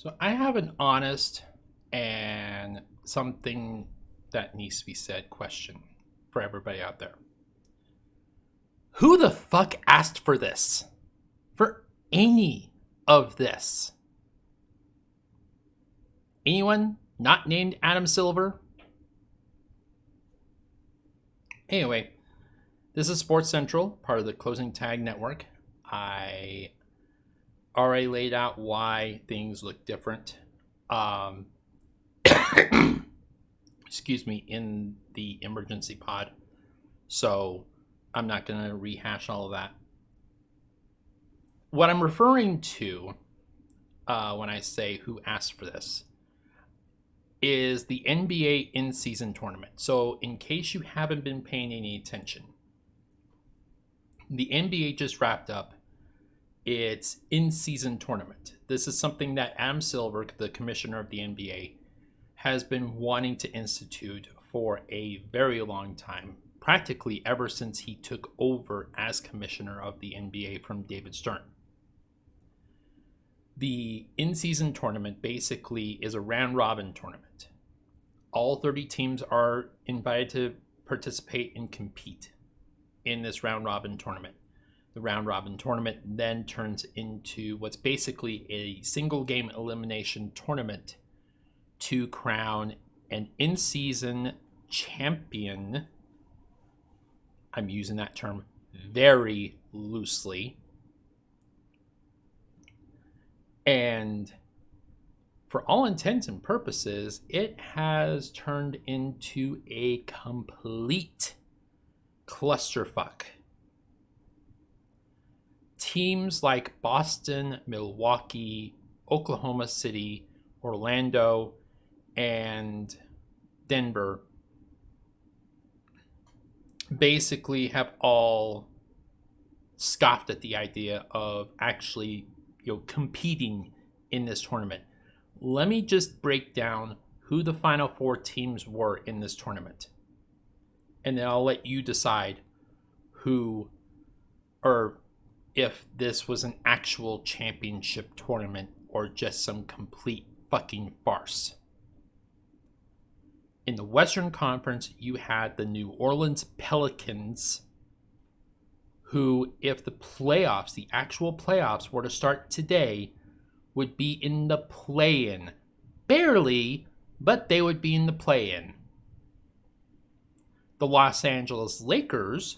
So I have an honest and something that needs to be said question for everybody out there. Who the fuck asked for this? For any of this? Anyone not named Adam Silver? Anyway, this is Sports Central, part of the Closing Tag Network. I already laid out why things look different. Excuse me, in the emergency pod. So I'm not going to rehash all of that. What I'm referring to when I say who asked for this is the NBA in-season tournament. So in case you haven't been paying any attention, the NBA just wrapped up its in-season tournament. This is something that Adam Silver, the commissioner of the NBA, has been wanting to institute for a very long time, practically ever since he took over as commissioner of the NBA from David Stern. The in-season tournament basically is a round-robin tournament. All 30 teams are invited to participate and compete in this round-robin tournament. The round-robin tournament then turns into what's basically a single-game elimination tournament to crown an in-season champion. I'm using that term very loosely. And for all intents and purposes, it has turned into a complete clusterfuck. Teams like Boston, Milwaukee, Oklahoma City, Orlando, and Denver basically have all scoffed at the idea of actually competing in this tournament. Let me just break down who the final four teams were in this tournament. And then I'll let you decide who, or if this was an actual championship tournament or just some complete fucking farce. In the Western Conference, you had the New Orleans Pelicans, who, if the playoffs, the actual playoffs, were to start today, would be in the play-in. Barely, but they would be in the play-in. The Los Angeles Lakers,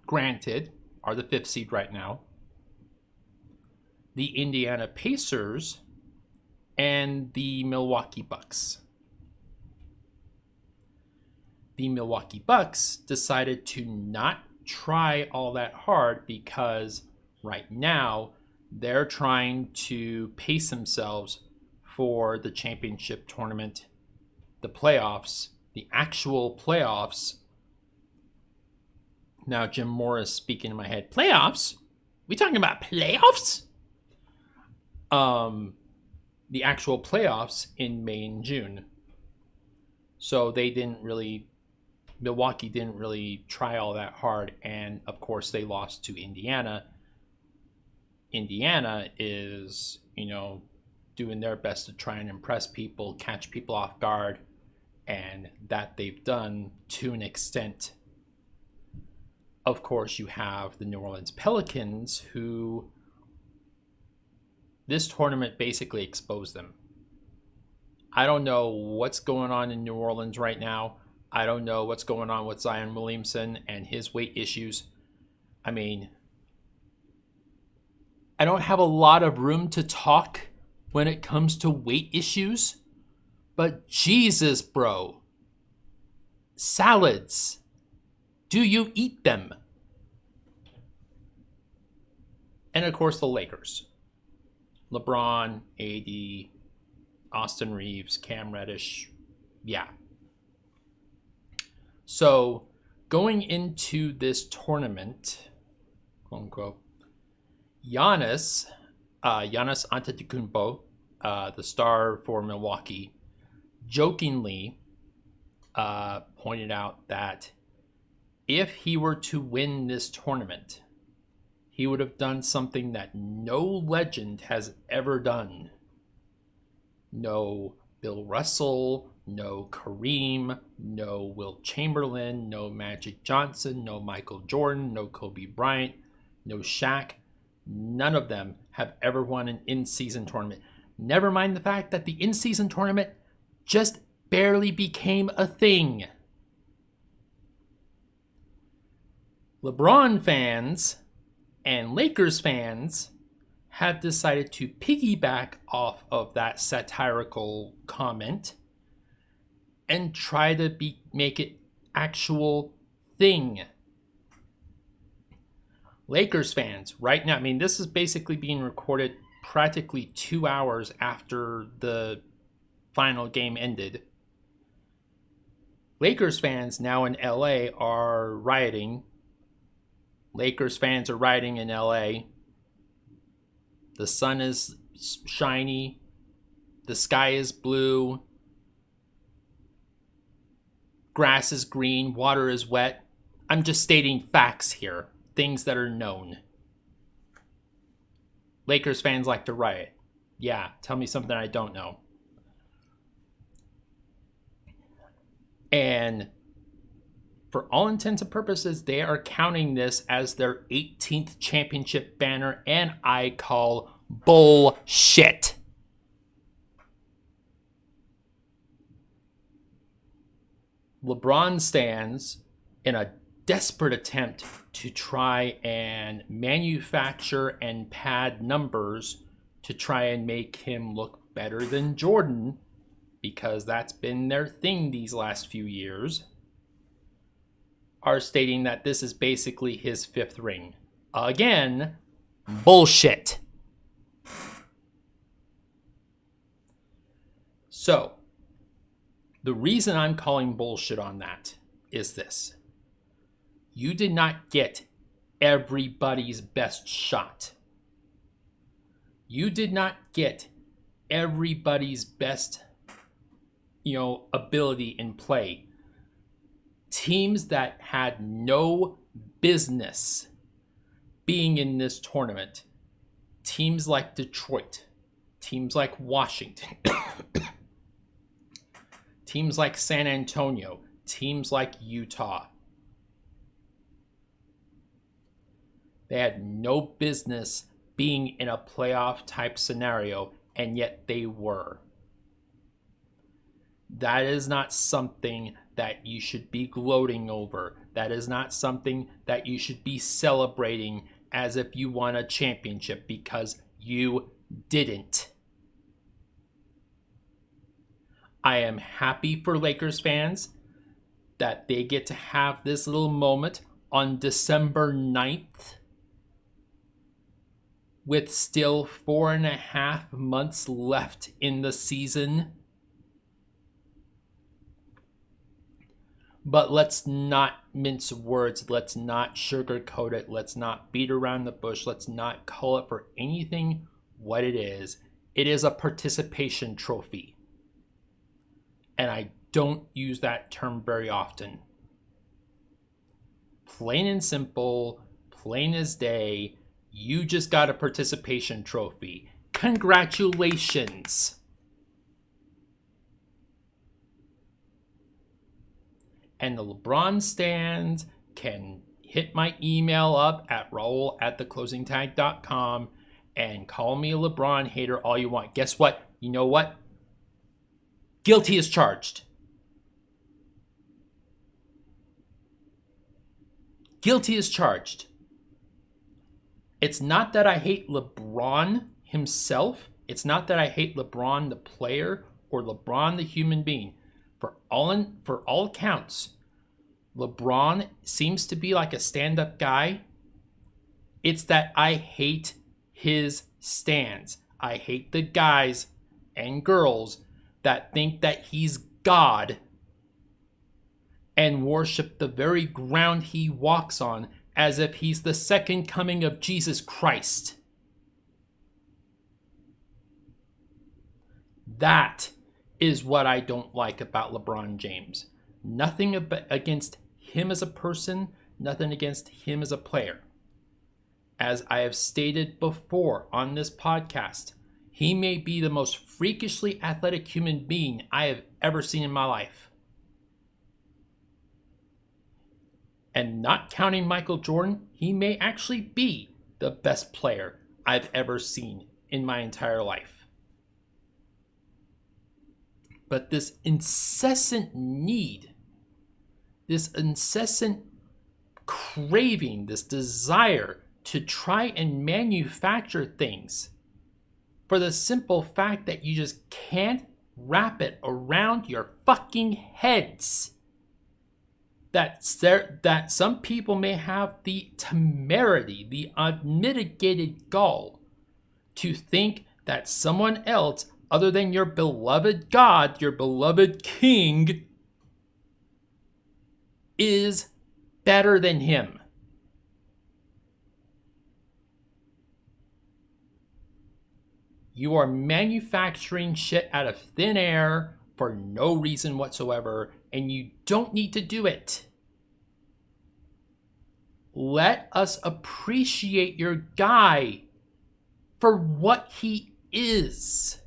granted, are the 5th seed right now. The Indiana Pacers and the Milwaukee Bucks. The Milwaukee Bucks decided to not try all that hard because right now they're trying to pace themselves for the championship tournament, the playoffs, the actual playoffs. Now Jim Morris speaking in my head. Playoffs? We talking about playoffs? The actual playoffs in May and June. So Milwaukee didn't really try all that hard, and of course they lost to Indiana. Indiana is, doing their best to try and impress people, catch people off guard, and that they've done to an extent. Of course, you have the New Orleans Pelicans, who this tournament basically exposed them. I don't know what's going on in New Orleans right now. I don't know what's going on with Zion Williamson and his weight issues. I mean, I don't have a lot of room to talk when it comes to weight issues, but Jesus, bro. Salads. Do you eat them? And of course, the Lakers. LeBron, AD, Austin Reeves, Cam Reddish. Yeah. So, going into this tournament, quote unquote, Giannis Antetokounmpo, the star for Milwaukee, jokingly pointed out that if he were to win this tournament, he would have done something that no legend has ever done. No Bill Russell, no Kareem, no Wilt Chamberlain, no Magic Johnson, no Michael Jordan, no Kobe Bryant, no Shaq. None of them have ever won an in-season tournament. Never mind the fact that the in-season tournament just barely became a thing. LeBron fans and Lakers fans have decided to piggyback off of that satirical comment and try to make it actual thing. Lakers fans, right now, I mean, this is basically being recorded practically 2 hours after the final game ended. Lakers fans now in LA are rioting. Lakers fans are rioting in LA. The sun is shiny. The sky is blue. Grass is green. Water is wet. I'm just stating facts here. Things that are known. Lakers fans like to riot. Yeah, tell me something I don't know. And for all intents and purposes, they are counting this as their 18th championship banner, and I call bullshit. LeBron stands in a desperate attempt to try and manufacture and pad numbers to try and make him look better than Jordan, because that's been their thing these last few years, are stating that this is basically his 5th ring. Again, bullshit. So, the reason I'm calling bullshit on that is this. You did not get everybody's best shot. You did not get everybody's best, ability in play. Teams that had no business being in this tournament, teams like Detroit, teams like Washington, teams like San Antonio, teams like Utah, they had no business being in a playoff type scenario, and yet they were. That is not something that you should be gloating over. That is not something that you should be celebrating as if you won a championship, because you didn't. I am happy for Lakers fans that they get to have this little moment on December 9th with still 4.5 months left in the season. But let's not mince words. Let's not sugarcoat it. Let's not beat around the bush. Let's not call it for anything what it is. It is a participation trophy. And I don't use that term very often. Plain and simple, plain as day, you just got a participation trophy. Congratulations. And the LeBron stands can hit my email up at raul@theclosingtag.com and call me a LeBron hater all you want. Guess what? You know what? Guilty as charged. Guilty as charged. It's not that I hate LeBron himself. It's not that I hate LeBron the player or LeBron the human being. For all accounts, LeBron seems to be like a stand-up guy. It's that I hate his stands. I hate the guys and girls that think that he's God and worship the very ground he walks on as if he's the second coming of Jesus Christ. That is what I don't like about LeBron James. Nothing against him as a person, nothing against him as a player. as I have stated before on this podcast, he may be the most freakishly athletic human being I have ever seen in my life. And not counting Michael Jordan, he may actually be the best player I've ever seen in my entire life. But this incessant need, this incessant craving, this desire to try and manufacture things for the simple fact that you just can't wrap it around your fucking heads. That some people may have the temerity, the unmitigated gall to think that someone else other than your beloved God, your beloved King, is better than him. You are manufacturing shit out of thin air for no reason whatsoever, and you don't need to do it. Let us appreciate your guy for what he is.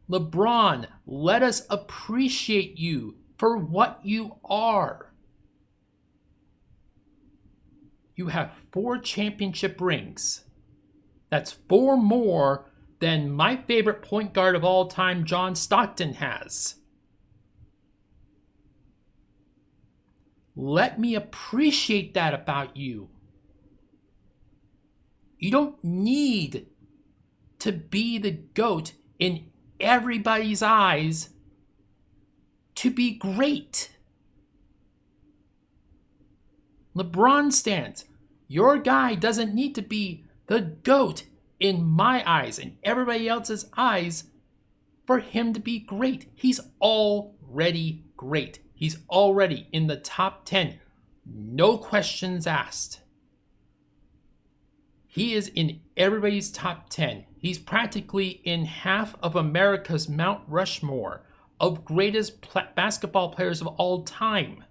LeBron, let us appreciate you for what you are. You have 4 championship rings. That's 4 more than my favorite point guard of all time, John Stockton, has. Let me appreciate that about you. You don't need to be the GOAT in everybody's eyes to be great. LeBron stands. Your guy doesn't need to be the GOAT in my eyes and everybody else's eyes for him to be great. He's already great. He's already in the top 10. No questions asked. He is in everybody's top 10. He's practically in half of America's Mount Rushmore of greatest basketball players of all time.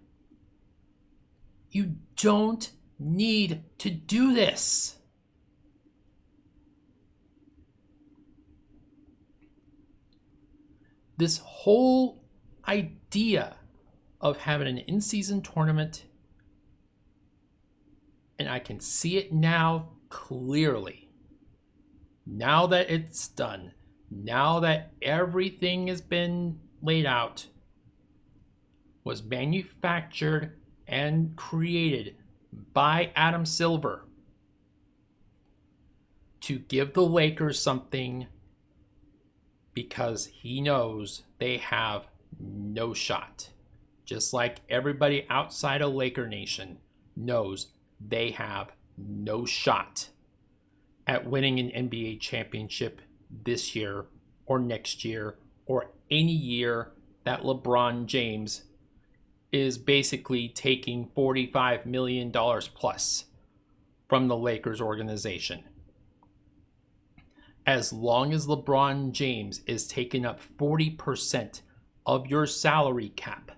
You don't need to do this. This whole idea of having an in-season tournament, and I can see it now clearly. Now that it's done, now that everything has been laid out, was manufactured and created by Adam Silver to give the Lakers something because he knows they have no shot. Just like everybody outside of Laker Nation knows they have no shot at winning an NBA championship this year or next year or any year that LeBron James is basically taking $45 million plus from the Lakers organization. As long as LeBron James is taking up 40% of your salary cap,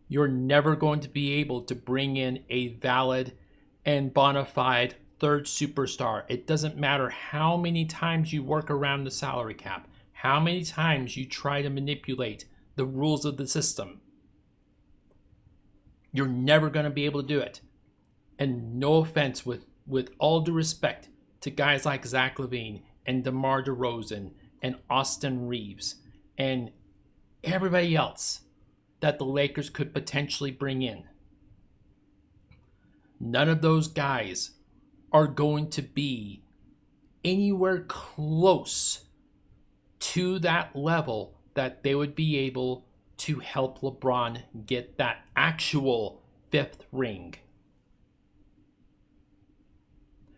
you're never going to be able to bring in a valid and bona fide third superstar. It doesn't matter how many times you work around the salary cap, how many times you try to manipulate the rules of the system. You're never going to be able to do it. And no offense, with all due respect to guys like Zach LaVine and DeMar DeRozan and Austin Reeves and everybody else that the Lakers could potentially bring in. None of those guys are going to be anywhere close to that level that they would be able to help LeBron get that actual 5th ring.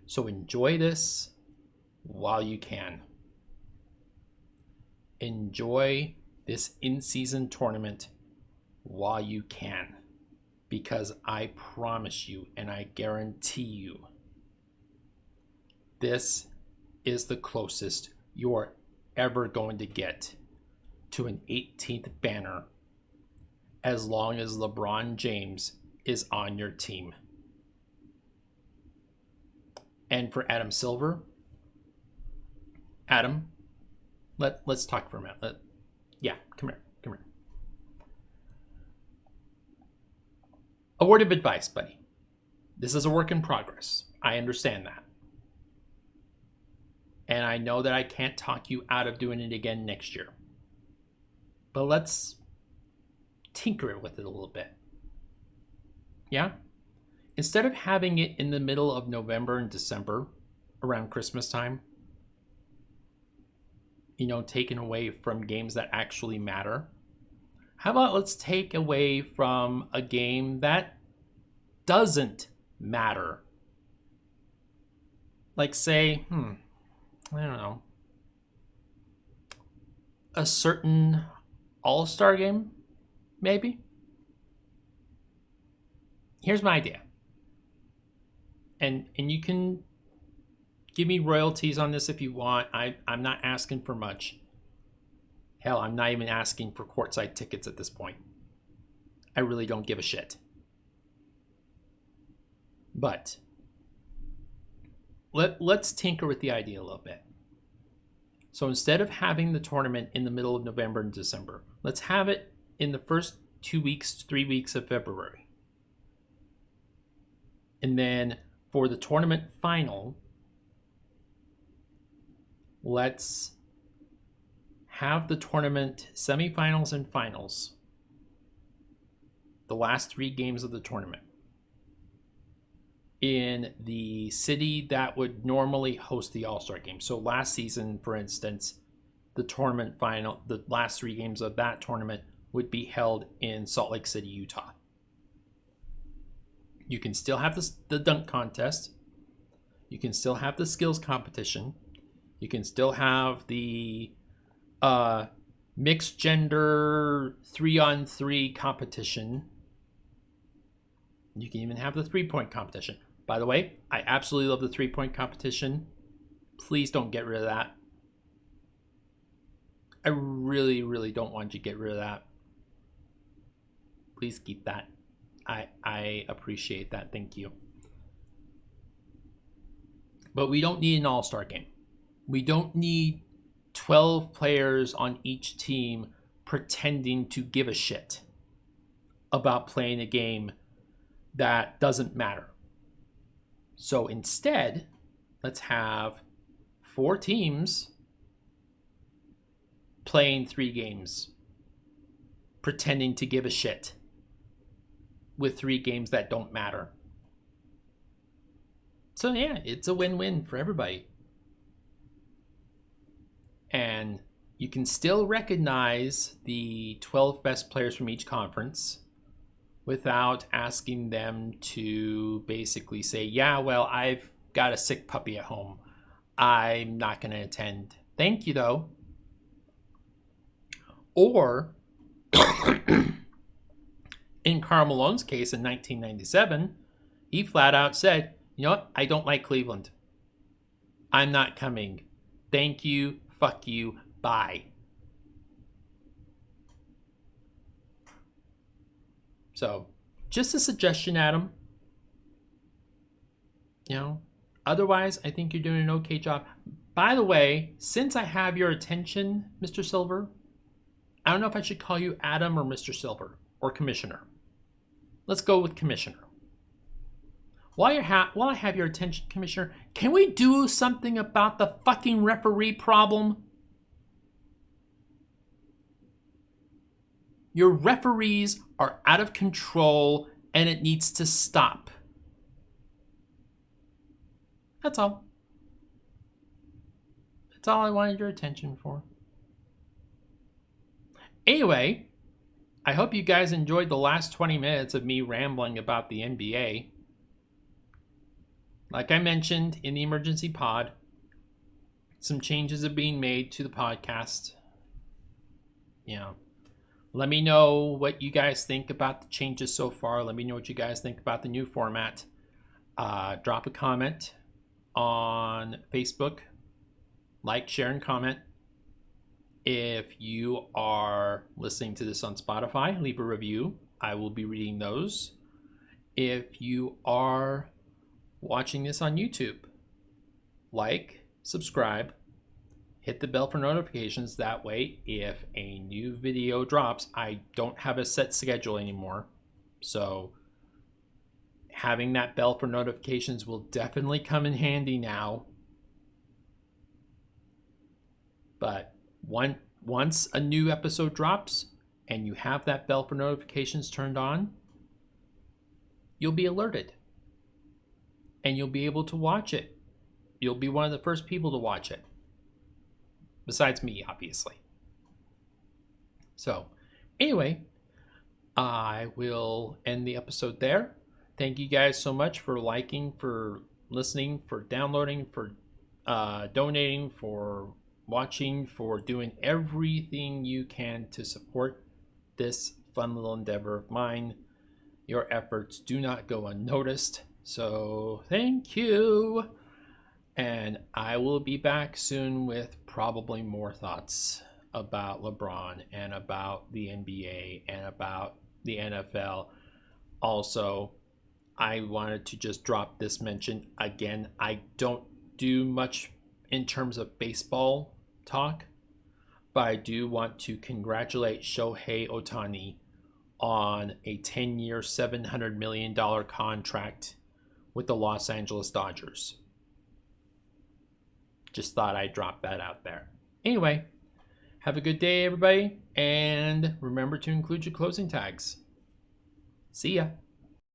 So enjoy this while you can. Enjoy this in-season tournament while you can, because I promise you and I guarantee you this is the closest you're ever going to get to an 18th banner as long as LeBron James is on your team. And for Adam Silver, Adam, let's talk for a minute. Yeah, come here. A word of advice, buddy. This is a work in progress. I understand that. And I know that I can't talk you out of doing it again next year. But let's tinker it with it a little bit. Yeah? Instead of having it in the middle of November and December, around Christmas time, taken away from games that actually matter, how about let's take away from a game that doesn't matter? Like, say, I don't know, a certain all-star game, maybe? Here's my idea. And you can give me royalties on this if you want. I'm not asking for much. Hell, I'm not even asking for courtside tickets at this point. I really don't give a shit. But let's tinker with the idea a little bit. So instead of having the tournament in the middle of November and December, let's have it in the first 2 weeks, 3 weeks of February. And then for the tournament final, let's have the tournament semifinals and finals, the last 3 games of the tournament, in the city that would normally host the All-Star game. So last season, for instance, the tournament final, the last 3 games of that tournament would be held in Salt Lake City, Utah. You can still have the dunk contest. You can still have the skills competition. You can still have the mixed gender 3-on-3 competition. You can even have the 3-point competition. By the way, I absolutely love the 3-point competition. Please don't get rid of that. I really, really don't want you to get rid of that. Please keep that. I appreciate that. Thank you. But we don't need an all-star game. We don't need 12 players on each team pretending to give a shit about playing a game that doesn't matter. So instead, let's have 4 teams playing 3 games, pretending to give a shit with 3 games that don't matter. So yeah, it's a win-win for everybody. And you can still recognize the 12 best players from each conference without asking them to basically say, yeah, well, I've got a sick puppy at home. I'm not going to attend. Thank you, though. Or, in Karl Malone's case in 1997, he flat out said, you know what? I don't like Cleveland. I'm not coming. Thank you. Fuck you. Bye. So, just a suggestion, Adam. Otherwise, I think you're doing an okay job. By the way, since I have your attention, Mr. Silver, I don't know if I should call you Adam or Mr. Silver or Commissioner. Let's go with Commissioner. While I have your attention, Commissioner, can we do something about the fucking referee problem? Your referees are out of control and it needs to stop. That's all. That's all I wanted your attention for. Anyway, I hope you guys enjoyed the last 20 minutes of me rambling about the NBA. Like I mentioned in the emergency pod, some changes are being made to the podcast. Let me know what you guys think about the changes so far. Let me know what you guys think about the new format. Drop a comment on Facebook. Like, share, and comment. If you are listening to this on Spotify, leave a review. I will be reading those. If you are watching this on YouTube, like, subscribe, hit the bell for notifications. That way, if a new video drops, I don't have a set schedule anymore. So having that bell for notifications will definitely come in handy now. But once a new episode drops and you have that bell for notifications turned on, you'll be alerted. And you'll be able to watch it. You'll be one of the first people to watch it. Besides me, obviously. So, anyway, I will end the episode there. Thank you guys so much for liking, for listening, for downloading, for donating, for watching, for doing everything you can to support this fun little endeavor of mine. Your efforts do not go unnoticed. So thank you. And I will be back soon with probably more thoughts about LeBron and about the NBA and about the NFL. Also, I wanted to just drop this mention again. I don't do much in terms of baseball talk, but I do want to congratulate Shohei Ohtani on a 10-year, $700 million contract with the Los Angeles Dodgers. Just thought I'd drop that out there. Anyway, have a good day, everybody, and remember to include your closing tags. See ya.